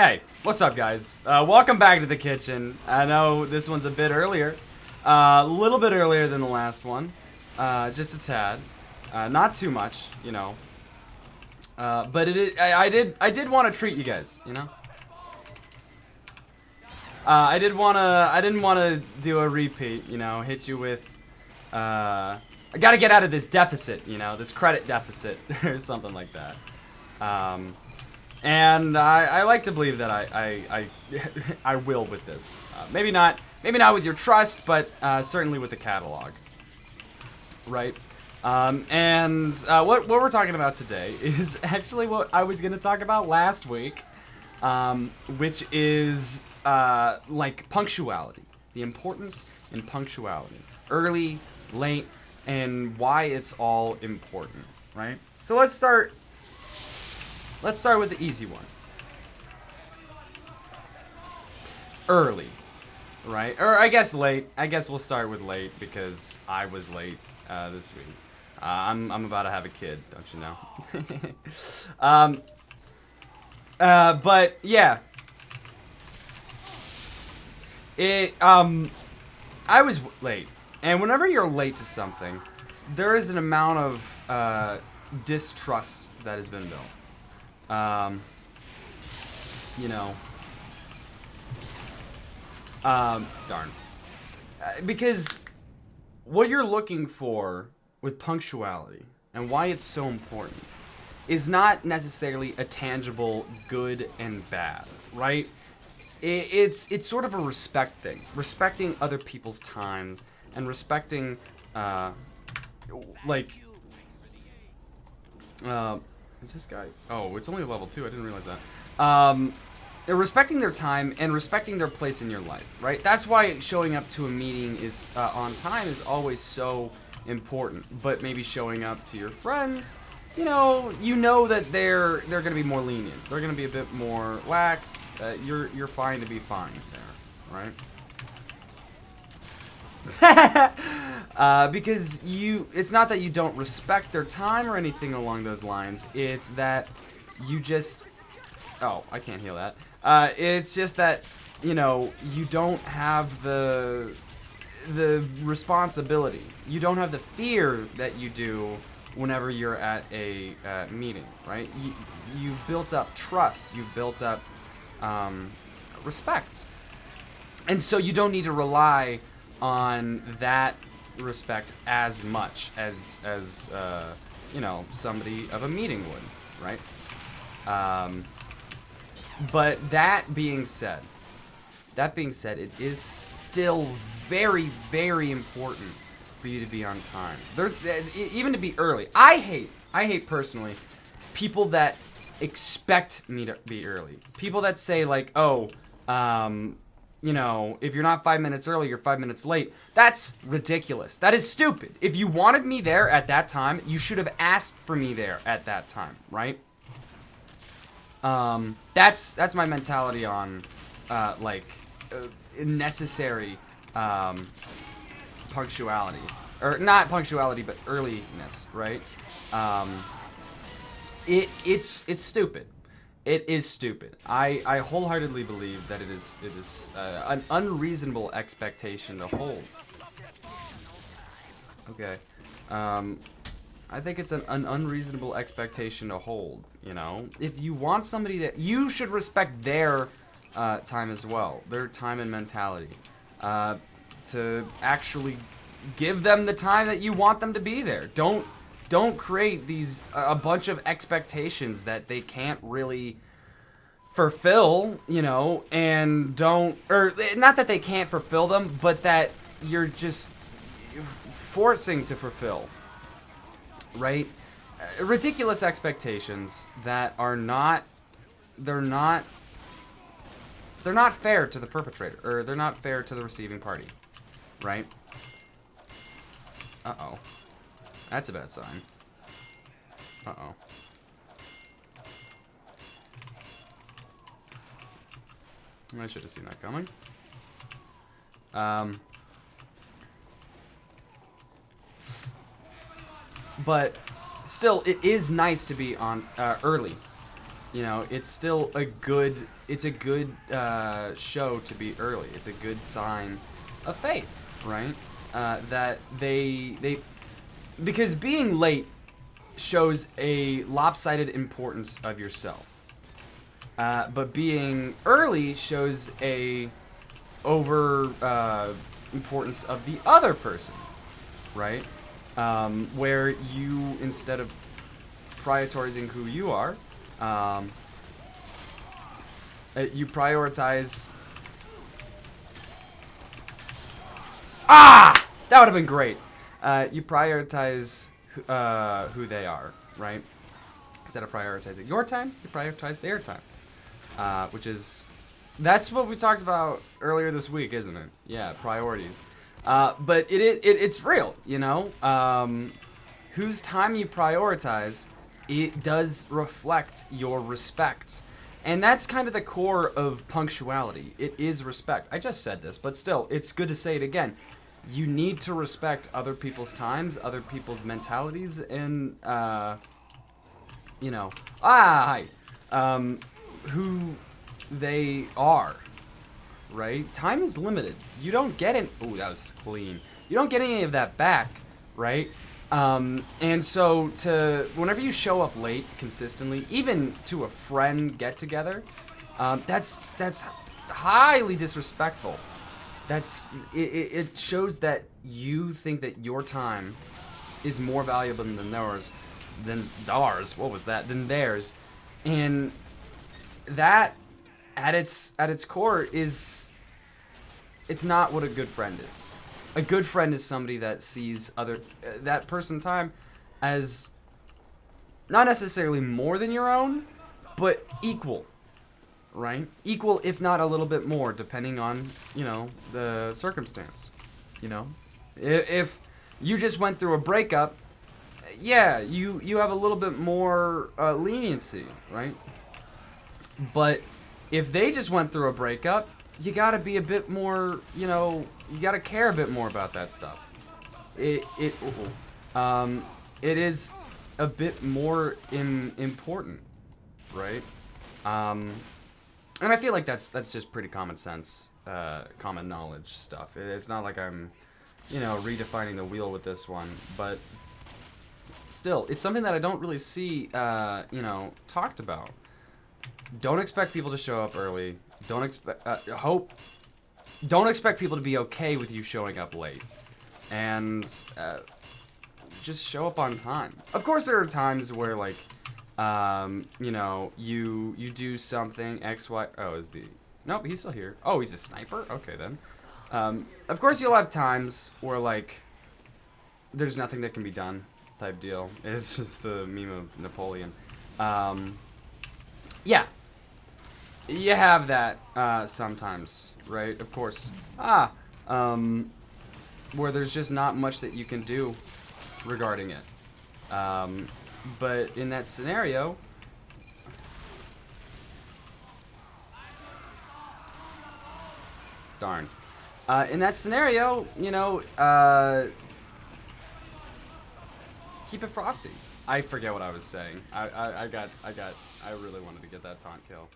Hey, what's up, guys? Welcome back to the kitchen. I know this one's a bit earlier, a little bit earlier than the last one, just a tad, not too much, you know. But I did want to treat you guys, you know. I didn't want to do a repeat, you know, hit you with, I gotta get out of this deficit, you know, this credit deficit or something like that. And I like to believe that I will with this. Maybe not with your trust, but certainly with the catalog, right? What we're talking about today is actually what I was going to talk about last week, which is like punctuality, the importance in punctuality, early, late, and why it's all important, right? So let's start with the easy one. Early, right? Or I guess late. I guess we'll start with late because I was late this week. I'm about to have a kid, don't you know? But yeah, I was late, and whenever you're late to something, there is an amount of distrust that has been built. You know, darn. Because what you're looking for with punctuality and why it's so important is not necessarily a tangible good and bad, right? It's sort of a respect thing. Respecting other people's time and respecting, like, is this guy? Oh, it's only level 2. I didn't realize that. Respecting their time and respecting their place in your life, right? That's why showing up to a meeting is on time is always so important. But maybe showing up to your friends, you know that they're gonna be more lenient. They're gonna be a bit more lax. You're fine to be fine there, right? Because it's not that you don't respect their time or anything along those lines. It's that you just, oh, I can't heal that. It's just that, you know, you don't have the responsibility. You don't have the fear that you do whenever you're at a meeting, right? You've built up trust. You've built up respect. And so you don't need to rely on that respect as much as you know, somebody of a meeting would, right? But that being said, it is still very, very important for you to be on time. There's even to be early. I hate personally people that expect me to be early. People that say like, oh, you know, if you're not 5 minutes early, you're 5 minutes late. That's ridiculous. That is stupid. If you wanted me there at that time, you should have asked for me there at that time, right? That's my mentality on, necessary, punctuality. Or not punctuality, but earliness, right? It's stupid. It is stupid. I wholeheartedly believe that it is an unreasonable expectation to hold. Okay. I think it's an unreasonable expectation to hold, you know? If you want somebody that... You should respect their time as well. Their time and mentality. To actually give them the time that you want them to be there. Don't create these a bunch of expectations that they can't really fulfill, you know, and don't, or not that they can't fulfill them, but that you're just forcing to fulfill, right? Ridiculous expectations that are not, they're not fair to the perpetrator, or they're not fair to the receiving party, right? Uh-oh. That's a bad sign. Uh-oh. I should have seen that coming. But still, it is nice to be on early. You know, it's still a good. It's a good show to be early. It's a good sign of faith, right? That they because being late shows a lopsided importance of yourself, but being early shows a over importance of the other person, right? Where you, instead of prioritizing who you are, um, you prioritize. Ah, that would have been great. You prioritize who they are, right? Instead of prioritizing your time, you prioritize their time, which is that's what we talked about earlier this week, isn't it? Yeah, priorities. But it's real, you know. Whose time you prioritize, it does reflect your respect. And that's kind of the core of punctuality. It is respect. I just said this, but still, it's good to say it again. You need to respect other people's times, other people's mentalities, and, you know, hi, who they are, right? Time is limited. You don't get it. Ooh, that was clean. You don't get any of that back, right? And so whenever you show up late consistently, even to a friend get together, that's highly disrespectful. It shows that you think that your time is more valuable than theirs, What was that? Than theirs, and that at its core is it's not what a good friend is. A good friend is somebody that sees that person time as not necessarily more than your own, but equal, right? Equal, if not a little bit more, depending on, you know, the circumstance. You know, if you just went through a breakup, yeah, you have a little bit more leniency, right? But if they just went through a breakup, you gotta be a bit more, you know, you gotta care a bit more about that stuff. It is a bit more important, right? And I feel like that's just pretty common sense, common knowledge stuff. It's not like I'm, you know, redefining the wheel with this one, but still, it's something that I don't really see, you know, talked about. Don't expect people to show up early. Don't expect Don't expect people to be okay with you showing up late, and just show up on time. Of course, there are times where like, you know, you do something X Y. Oh, is the nope? He's still here. Oh, he's a sniper. Okay then. Of course, you'll have times where like, there's nothing that can be done, type deal. It's just the meme of Napoleon. Yeah, you have that sometimes, right? Of course. Where there's just not much that you can do regarding it. But in that scenario, darn. In that scenario, you know, keep it frosty. I forget what I was saying. I really wanted to get that taunt kill.